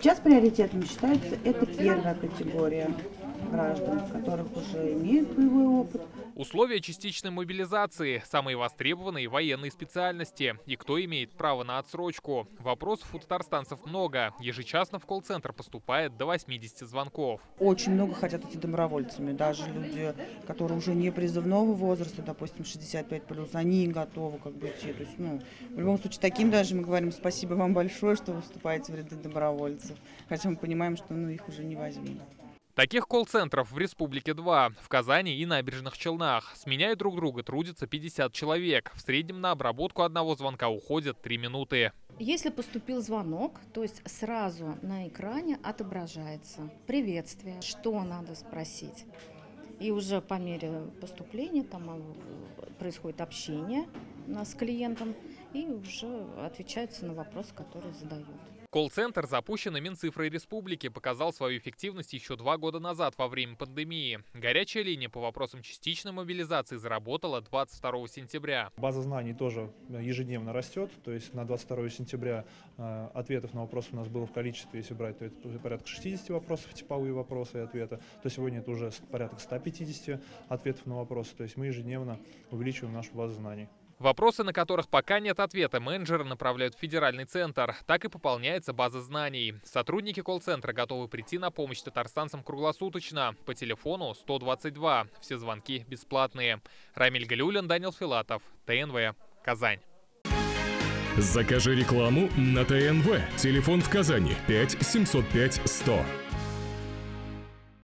Сейчас приоритетом считается это первая категория граждан, которых уже имеют боевой опыт. Условия частичной мобилизации, самые востребованные военные специальности и кто имеет право на отсрочку. Вопросов у татарстанцев много. Ежечасно в колл-центр поступает до 80 звонков. Очень много хотят идти добровольцами. Даже люди, которые уже не призывного возраста, допустим, 65+, они готовы идти. То есть, в любом случае, таким даже мы говорим спасибо вам большое, что вы вступаете в ряды добровольцев. Хотя мы понимаем, что их уже не возьмут. Таких колл-центров в республике 2, в Казани и Набережных Челнах. Сменяя друг друга, трудится 50 человек. В среднем на обработку одного звонка уходят 3 минуты. Если поступил звонок, то есть сразу на экране отображается приветствие, что надо спросить. И уже по мере поступления происходит общение с клиентом и уже отвечается на вопросы, которые задают. Колл-центр, запущенный Минцифрой Республики, показал свою эффективность еще 2 года назад во время пандемии. Горячая линия по вопросам частичной мобилизации заработала 22 сентября. База знаний тоже ежедневно растет, то есть на 22 сентября ответов на вопросы у нас было в количестве, если брать, то это порядка 60 вопросов, типовые вопросы и ответы, то сегодня это уже порядка 150 ответов на вопросы, то есть мы ежедневно увеличиваем нашу базу знаний. Вопросы, на которых пока нет ответа, менеджеры направляют в федеральный центр. Так и пополняется база знаний. Сотрудники колл-центра готовы прийти на помощь татарстанцам круглосуточно. По телефону 122. Все звонки бесплатные. Рамиль Галиуллин, Данил Филатов, ТНВ, Казань. Закажи рекламу на ТНВ. Телефон в Казани 5 705 100.